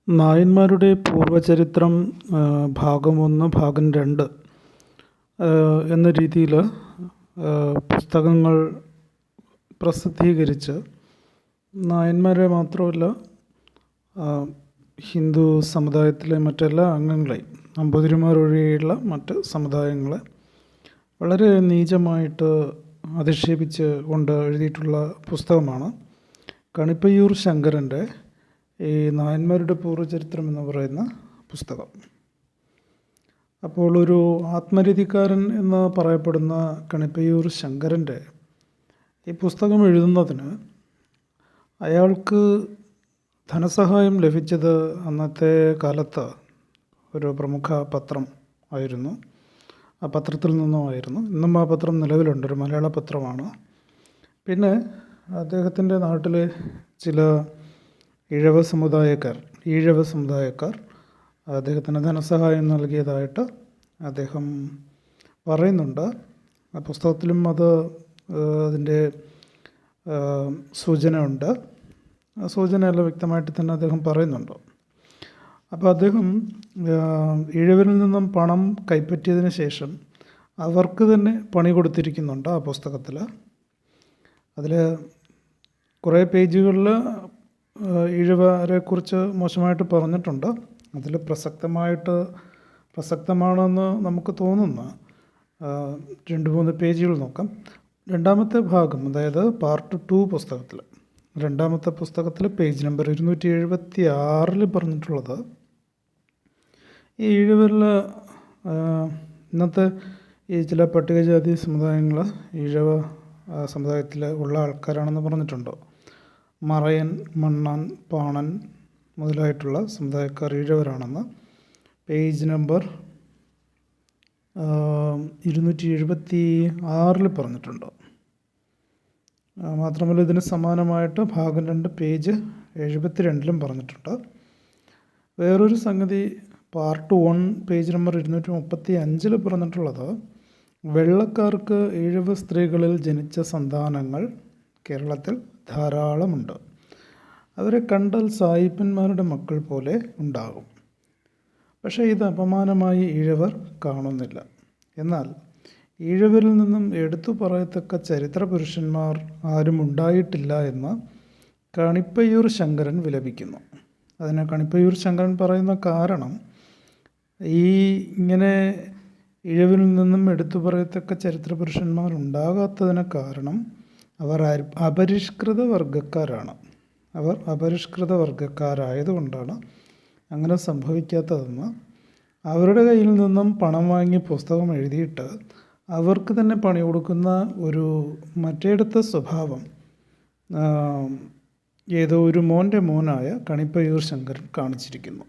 നായന്മാരുടെ പൂർവചരിത്രം ഭാഗം 1, ഭാഗം 2 എന്ന രീതിയിൽ പുസ്തകങ്ങൾ പ്രസിദ്ധീകരിച്ച് നായന്മാരെ മാത്രമല്ല ഹിന്ദു സമുദായത്തിലെ മറ്റെല്ലാ അംഗങ്ങളെയും നമ്പൂതിരിമാരൊഴികെയുള്ള മറ്റ് സമുദായങ്ങളെ വളരെ നീചമായിട്ട് അധിക്ഷേപിച്ച് കൊണ്ട് എഴുതിയിട്ടുള്ള പുസ്തകമാണ് കണിപ്പയ്യൂർ ശങ്കരൻ്റെ ഈ നായന്മാരുടെ പൂർവ്വചരിത്രം എന്ന് പറയുന്ന പുസ്തകം. അപ്പോൾ ഒരു ആത്മരീതിക്കാരൻ എന്ന് പറയപ്പെടുന്ന കണിപ്പയ്യൂർ ശങ്കരൻ്റെ ഈ പുസ്തകം എഴുതുന്നതിന് അയാൾക്ക് ധനസഹായം ലഭിച്ചത് അന്നത്തെ കാലത്ത് ഒരു പ്രമുഖ പത്രം ആയിരുന്നു. ആ പത്രത്തിൽ നിന്നുമായിരുന്നു. ഇന്നും ആ പത്രം നിലവിലുണ്ട്, ഒരു മലയാള പത്രമാണ്. പിന്നെ അദ്ദേഹത്തിൻ്റെ നാട്ടിലെ ചില ഈഴവ സമുദായക്കാർ അദ്ദേഹത്തിന് ധനസഹായം നൽകിയതായിട്ട് അദ്ദേഹം പറയുന്നുണ്ട്. ആ പുസ്തകത്തിലും അതിൻ്റെ സൂചന ഉണ്ട്. ആ സൂചനയെല്ലാം വ്യക്തമായിട്ട് തന്നെ അദ്ദേഹം പറയുന്നുണ്ട്. അപ്പോൾ അദ്ദേഹം ഈഴവരിൽ നിന്നും പണം കൈപ്പറ്റിയതിന് ശേഷം അവർക്ക് തന്നെ പണി കൊടുത്തിരിക്കുന്നുണ്ട് ആ പുസ്തകത്തിൽ. അതിൽ കുറേ പേജുകളിൽ ഈഴവരെക്കുറിച്ച് മോശമായിട്ട് പറഞ്ഞിട്ടുണ്ട്. അതിൽ പ്രസക്തമാണെന്ന് നമുക്ക് തോന്നുന്ന 2-3 പേജുകൾ നോക്കാം. രണ്ടാമത്തെ ഭാഗം, അതായത് പാർട്ട് 2 പുസ്തകത്തിൽ, രണ്ടാമത്തെ പുസ്തകത്തിൽ പേജ് നമ്പർ 276 പറഞ്ഞിട്ടുള്ളത് ഈ ഈഴവരിൽ ഇന്നത്തെ ഈ ചില പട്ടികജാതി സമുദായങ്ങൾ ഈഴവ സമുദായത്തിൽ ഉള്ള ആൾക്കാരാണെന്ന് പറഞ്ഞിട്ടുണ്ട്. മറയൻ, മണ്ണാൻ, പാണൻ മുതലായിട്ടുള്ള സമുദായക്കാർ ഈഴവരാണെന്ന് പേജ് നമ്പർ 276 പറഞ്ഞിട്ടുണ്ട്. മാത്രമല്ല ഇതിന് സമാനമായിട്ട് ഭാഗം 2 പേജ് 72 പറഞ്ഞിട്ടുണ്ട്. വേറൊരു സംഗതി പാർട്ട് 1 പേജ് നമ്പർ 235 പറഞ്ഞിട്ടുള്ളത് വെള്ളക്കാർക്ക് ഈഴവ സ്ത്രീകളിൽ ജനിച്ച സന്താനങ്ങൾ കേരളത്തിൽ ധാരാളമുണ്ട്. അവരെ കണ്ടാൽ സായിപ്പന്മാരുടെ മക്കൾ പോലെ ഉണ്ടാകും. പക്ഷേ ഇത് അപമാനമായി ഈഴവർ കാണുന്നില്ല. എന്നാൽ ഈഴവരിൽ നിന്നും എടുത്തു പറയത്തക്ക ചരിത്ര പുരുഷന്മാർ ആരും ഉണ്ടായിട്ടില്ല എന്ന് കണിപ്പയ്യൂർ ശങ്കരൻ വിലപിക്കുന്നു. അതിന് കണിപ്പയ്യൂർ ശങ്കരൻ പറയുന്ന കാരണം, ഇങ്ങനെ ഈഴവരിൽ നിന്നും എടുത്തു പറയത്തക്ക ചരിത്ര പുരുഷന്മാർ ഉണ്ടാകാത്തതിന് കാരണം അവർ അപരിഷ്കൃത വർഗക്കാരാണ്. അവർ അപരിഷ്കൃത വർഗക്കാരായതുകൊണ്ടാണ് അങ്ങനെ സംഭവിക്കാത്തതെന്ന്, അവരുടെ കയ്യിൽ നിന്നും പണം വാങ്ങി പുസ്തകം എഴുതിയിട്ട് അവർക്ക് തന്നെ പണി കൊടുക്കുന്ന ഒരു മറ്റേടത്ത സ്വഭാവം ഏതോ ഒരു മോനായ കണിപ്പയ്യൂർ ശങ്കരൻ കാണിച്ചിരിക്കുന്നു.